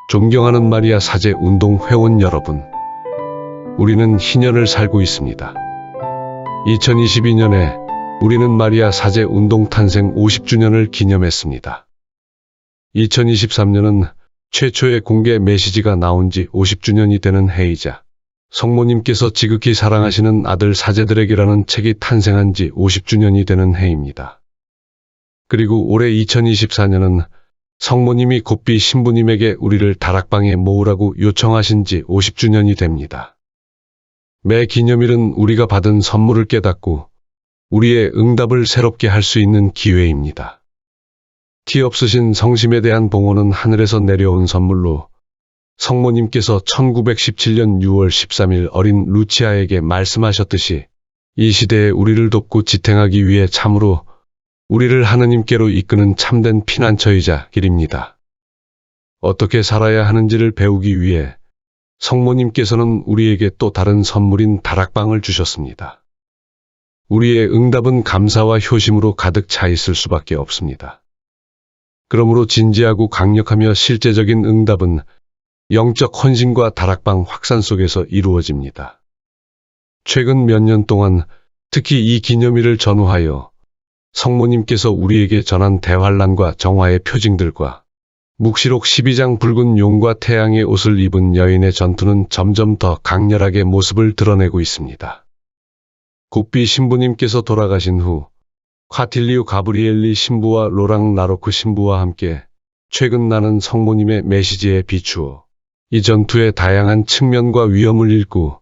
존경하는 마리아 사제 운동 회원 여러분, 우리는 희년을 살고 있습니다. 2022년에 우리는 마리아 사제 운동 탄생 50주년을 기념했습니다. 2023년은 최초의 공개 메시지가 나온 지 50주년이 되는 해이자 성모님께서 지극히 사랑하시는 아들 사제들에게라는 책이 탄생한 지 50주년이 되는 해입니다. 그리고 올해 2024년은 성모님이 곱비 신부님에게 우리를 다락방에 모으라고 요청하신 지 50주년이 됩니다. 매 기념일은 우리가 받은 선물을 깨닫고 우리의 응답을 새롭게 할 수 있는 기회입니다. 티 없으신 성심에 대한 봉헌은 하늘에서 내려온 선물로 성모님께서 1917년 6월 13일 어린 루치아에게 말씀하셨듯이 이 시대에 우리를 돕고 지탱하기 위해 참으로 우리를 하느님께로 이끄는 참된 피난처이자 길입니다. 어떻게 살아야 하는지를 배우기 위해 성모님께서는 우리에게 또 다른 선물인 다락방을 주셨습니다. 우리의 응답은 감사와 효심으로 가득 차 있을 수밖에 없습니다. 그러므로 진지하고 강력하며 실제적인 응답은 영적 헌신과 다락방 확산 속에서 이루어집니다. 최근 몇 년 동안 특히 이 기념일을 전후하여 성모님께서 우리에게 전한 대환란과 정화의 표징들과 묵시록 12장 붉은 용과 태양의 옷을 입은 여인의 전투는 점점 더 강렬하게 모습을 드러내고 있습니다. 곱비 신부님께서 돌아가신 후 카틸리우 가브리엘리 신부와 로랑 라로크 신부와 함께 최근 나는 성모님의 메시지에 비추어 이 전투의 다양한 측면과 위험을 읽고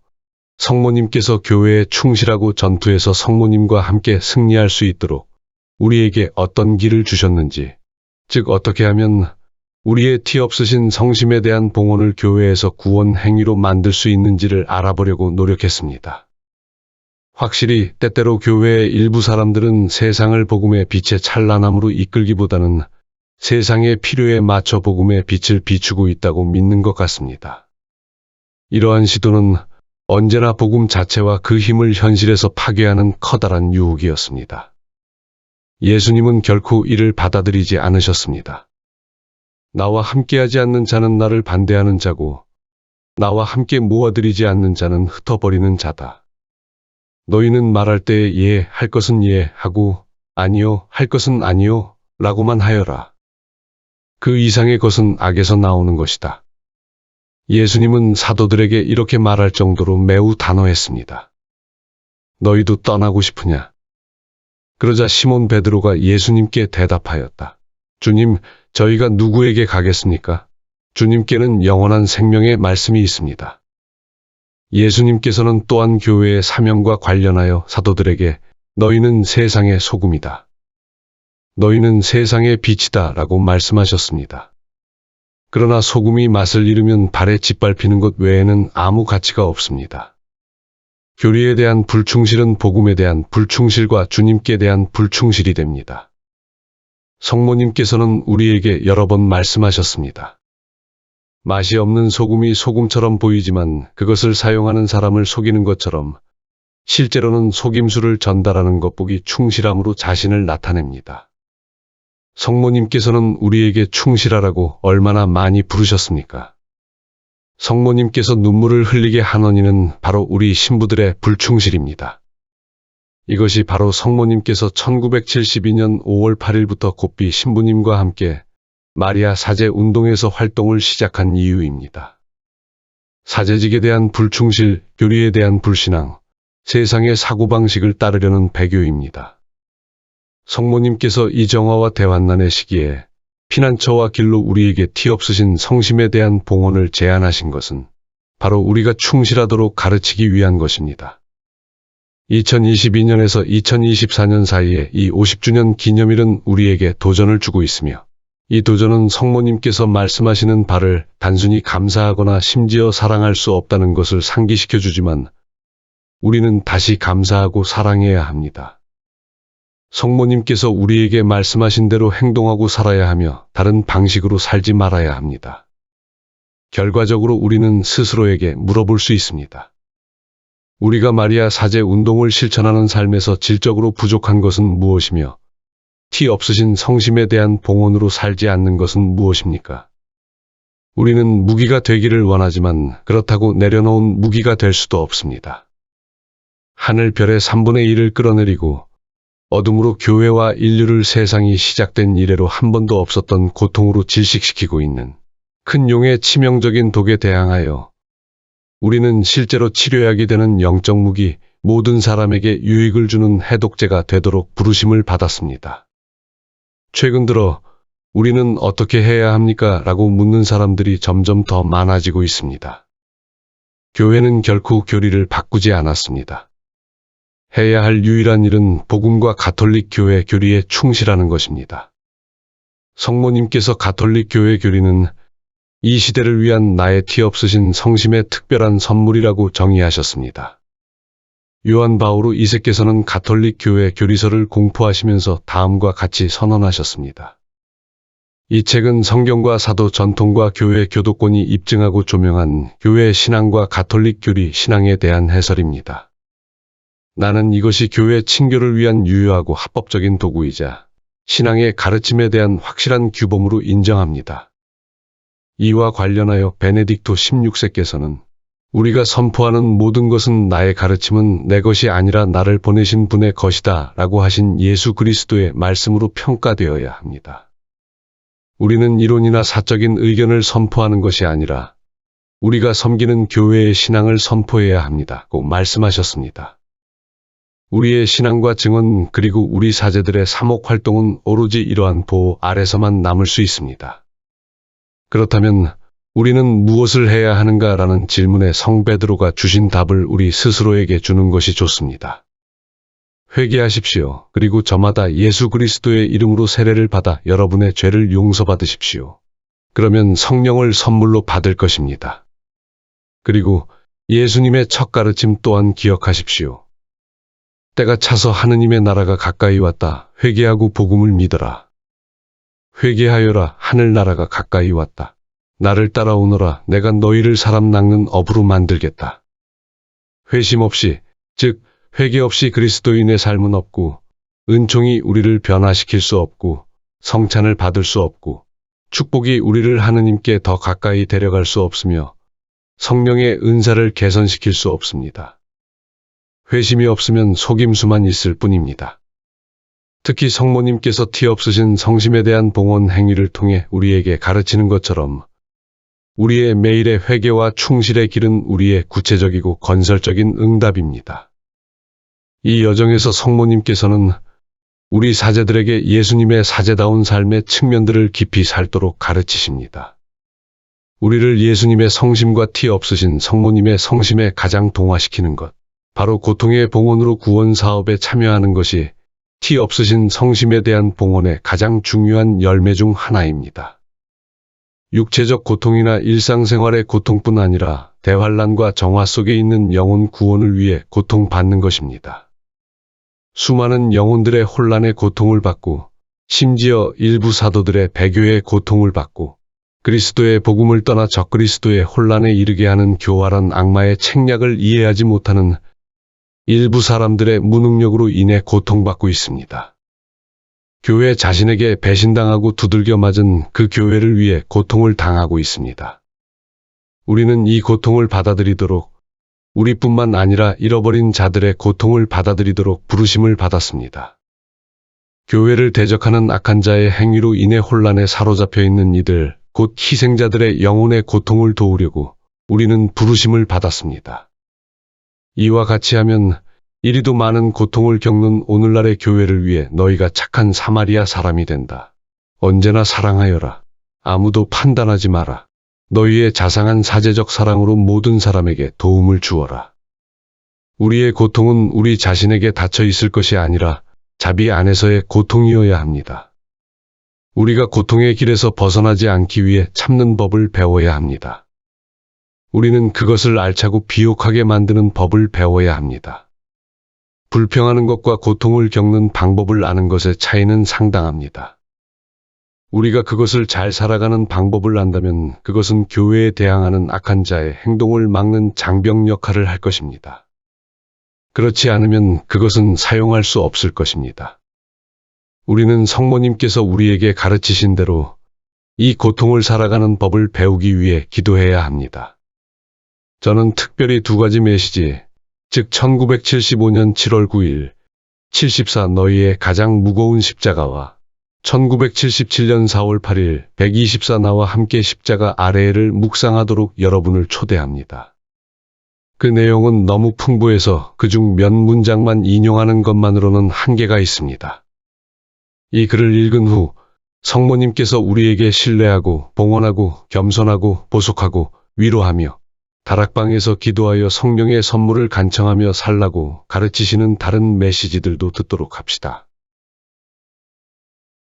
성모님께서 교회에 충실하고 전투에서 성모님과 함께 승리할 수 있도록 우리에게 어떤 길을 주셨는지, 즉 어떻게 하면 우리의 티 없으신 성심에 대한 봉헌을 교회에서 구원 행위로 만들 수 있는지를 알아보려고 노력했습니다. 확실히 때때로 교회의 일부 사람들은 세상을 복음의 빛의 찬란함으로 이끌기보다는 세상의 필요에 맞춰 복음의 빛을 비추고 있다고 믿는 것 같습니다. 이러한 시도는 언제나 복음 자체와 그 힘을 현실에서 파괴하는 커다란 유혹이었습니다. 예수님은 결코 이를 받아들이지 않으셨습니다. 나와 함께하지 않는 자는 나를 반대하는 자고 나와 함께 모아들이지 않는 자는 흩어버리는 자다. 너희는 말할 때에 예 할 것은 예 하고 아니요 할 것은 아니요 라고만 하여라. 그 이상의 것은 악에서 나오는 것이다. 예수님은 사도들에게 이렇게 말할 정도로 매우 단호했습니다. 너희도 떠나고 싶으냐? 그러자 시몬 베드로가 예수님께 대답하였다. 주님, 저희가 누구에게 가겠습니까? 주님께는 영원한 생명의 말씀이 있습니다. 예수님께서는 또한 교회의 사명과 관련하여 사도들에게 너희는 세상의 소금이다. 너희는 세상의 빛이다 라고 말씀하셨습니다. 그러나 소금이 맛을 잃으면 발에 짓밟히는 것 외에는 아무 가치가 없습니다. 교리에 대한 불충실은 복음에 대한 불충실과 주님께 대한 불충실이 됩니다. 성모님께서는 우리에게 여러 번 말씀하셨습니다. 맛이 없는 소금이 소금처럼 보이지만 그것을 사용하는 사람을 속이는 것처럼 실제로는 속임수를 전달하는 것보기 충실함으로 자신을 나타냅니다. 성모님께서는 우리에게 충실하라고 얼마나 많이 부르셨습니까? 성모님께서 눈물을 흘리게 한 원인은 바로 우리 신부들의 불충실입니다. 이것이 바로 성모님께서 1972년 5월 8일부터 곱비 신부님과 함께 마리아 사제 운동에서 활동을 시작한 이유입니다. 사제직에 대한 불충실, 교리에 대한 불신앙, 세상의 사고방식을 따르려는 배교입니다. 성모님께서 이 정화와 대환난의 시기에 피난처와 길로 우리에게 티 없으신 성심에 대한 봉헌을 제안하신 것은 바로 우리가 충실하도록 가르치기 위한 것입니다. 2022년에서 2024년 사이에 이 50주년 기념일은 우리에게 도전을 주고 있으며 이 도전은 성모님께서 말씀하시는 바를 단순히 감사하거나 심지어 사랑할 수 없다는 것을 상기시켜 주지만 우리는 다시 감사하고 사랑해야 합니다. 성모님께서 우리에게 말씀하신 대로 행동하고 살아야 하며 다른 방식으로 살지 말아야 합니다. 결과적으로 우리는 스스로에게 물어볼 수 있습니다. 우리가 마리아 사제 운동을 실천하는 삶에서 질적으로 부족한 것은 무엇이며 티 없으신 성심에 대한 봉헌으로 살지 않는 것은 무엇입니까? 우리는 무기가 되기를 원하지만 그렇다고 내려놓은 무기가 될 수도 없습니다. 하늘 별의 3분의 1을 끌어내리고 어둠으로 교회와 인류를 세상이 시작된 이래로 한 번도 없었던 고통으로 질식시키고 있는 큰 용의 치명적인 독에 대항하여 우리는 실제로 치료약이 되는 영적 무기, 모든 사람에게 유익을 주는 해독제가 되도록 부르심을 받았습니다. 최근 들어 우리는 어떻게 해야 합니까? 라고 묻는 사람들이 점점 더 많아지고 있습니다. 교회는 결코 교리를 바꾸지 않았습니다. 해야 할 유일한 일은 복음과 가톨릭 교회 교리에 충실하는 것입니다. 성모님께서 가톨릭 교회 교리는 이 시대를 위한 나의 티 없으신 성심의 특별한 선물이라고 정의하셨습니다. 요한 바오로 2세께서는 가톨릭 교회 교리서를 공포하시면서 다음과 같이 선언하셨습니다. 이 책은 성경과 사도 전통과 교회 교도권이 입증하고 조명한 교회 신앙과 가톨릭 교리 신앙에 대한 해설입니다. 나는 이것이 교회 친교를 위한 유효하고 합법적인 도구이자 신앙의 가르침에 대한 확실한 규범으로 인정합니다. 이와 관련하여 베네딕토 16세께서는 우리가 선포하는 모든 것은 나의 가르침은 내 것이 아니라 나를 보내신 분의 것이다 라고 하신 예수 그리스도의 말씀으로 평가되어야 합니다. 우리는 이론이나 사적인 의견을 선포하는 것이 아니라 우리가 섬기는 교회의 신앙을 선포해야 합니다고 말씀하셨습니다. 우리의 신앙과 증언 그리고 우리 사제들의 사목 활동은 오로지 이러한 보호 아래서만 남을 수 있습니다. 그렇다면 우리는 무엇을 해야 하는가라는 질문에 성 베드로가 주신 답을 우리 스스로에게 주는 것이 좋습니다. 회개하십시오. 그리고 저마다 예수 그리스도의 이름으로 세례를 받아 여러분의 죄를 용서받으십시오. 그러면 성령을 선물로 받을 것입니다. 그리고 예수님의 첫 가르침 또한 기억하십시오. 때가 차서 하느님의 나라가 가까이 왔다. 회개하고 복음을 믿어라. 회개하여라. 하늘나라가 가까이 왔다. 나를 따라오너라. 내가 너희를 사람 낚는 어부로 만들겠다. 회심 없이, 즉 회개 없이 그리스도인의 삶은 없고 은총이 우리를 변화시킬 수 없고 성찬을 받을 수 없고 축복이 우리를 하느님께 더 가까이 데려갈 수 없으며 성령의 은사를 개선시킬 수 없습니다. 회심이 없으면 속임수만 있을 뿐입니다. 특히 성모님께서 티 없으신 성심에 대한 봉헌 행위를 통해 우리에게 가르치는 것처럼 우리의 매일의 회개와 충실의 길은 우리의 구체적이고 건설적인 응답입니다. 이 여정에서 성모님께서는 우리 사제들에게 예수님의 사제다운 삶의 측면들을 깊이 살도록 가르치십니다. 우리를 예수님의 성심과 티 없으신 성모님의 성심에 가장 동화시키는 것, 바로 고통의 봉헌으로 구원 사업에 참여하는 것이 티 없으신 성심에 대한 봉헌의 가장 중요한 열매 중 하나입니다. 육체적 고통이나 일상생활의 고통뿐 아니라 대환란과 정화 속에 있는 영혼 구원을 위해 고통받는 것입니다. 수많은 영혼들의 혼란의 고통을 받고 심지어 일부 사도들의 배교의 고통을 받고 그리스도의 복음을 떠나 적그리스도의 혼란에 이르게 하는 교활한 악마의 책략을 이해하지 못하는 일부 사람들의 무능력으로 인해 고통받고 있습니다. 교회 자신에게 배신당하고 두들겨 맞은 그 교회를 위해 고통을 당하고 있습니다. 우리는 이 고통을 받아들이도록 우리뿐만 아니라 잃어버린 자들의 고통을 받아들이도록 부르심을 받았습니다. 교회를 대적하는 악한 자의 행위로 인해 혼란에 사로잡혀 있는 이들, 곧 희생자들의 영혼의 고통을 도우려고 우리는 부르심을 받았습니다. 이와 같이 하면 이리도 많은 고통을 겪는 오늘날의 교회를 위해 너희가 착한 사마리아 사람이 된다. 언제나 사랑하여라. 아무도 판단하지 마라. 너희의 자상한 사제적 사랑으로 모든 사람에게 도움을 주어라. 우리의 고통은 우리 자신에게 닫혀 있을 것이 아니라 자비 안에서의 고통이어야 합니다. 우리가 고통의 길에서 벗어나지 않기 위해 참는 법을 배워야 합니다. 우리는 그것을 알차고 비옥하게 만드는 법을 배워야 합니다. 불평하는 것과 고통을 겪는 방법을 아는 것의 차이는 상당합니다. 우리가 그것을 잘 살아가는 방법을 안다면 그것은 교회에 대항하는 악한 자의 행동을 막는 장벽 역할을 할 것입니다. 그렇지 않으면 그것은 사용할 수 없을 것입니다. 우리는 성모님께서 우리에게 가르치신 대로 이 고통을 살아가는 법을 배우기 위해 기도해야 합니다. 저는 특별히 두 가지 메시지, 즉 1975년 7월 9일 74 너희의 가장 무거운 십자가와 1977년 4월 8일 124 나와 함께 십자가 아래를 묵상하도록 여러분을 초대합니다. 그 내용은 너무 풍부해서 그중 몇 문장만 인용하는 것만으로는 한계가 있습니다. 이 글을 읽은 후 성모님께서 우리에게 신뢰하고 봉헌하고 겸손하고 보속하고 위로하며 다락방에서 기도하여 성령의 선물을 간청하며 살라고 가르치시는 다른 메시지들도 듣도록 합시다.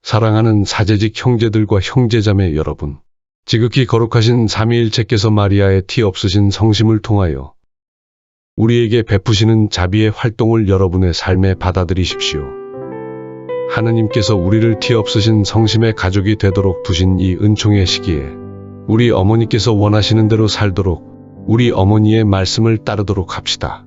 사랑하는 사제직 형제들과 형제자매 여러분, 지극히 거룩하신 삼위일체께서 마리아의 티 없으신 성심을 통하여 우리에게 베푸시는 자비의 활동을 여러분의 삶에 받아들이십시오. 하느님께서 우리를 티 없으신 성심의 가족이 되도록 두신 이 은총의 시기에 우리 어머니께서 원하시는 대로 살도록 우리 어머니의 말씀을 따르도록 합시다.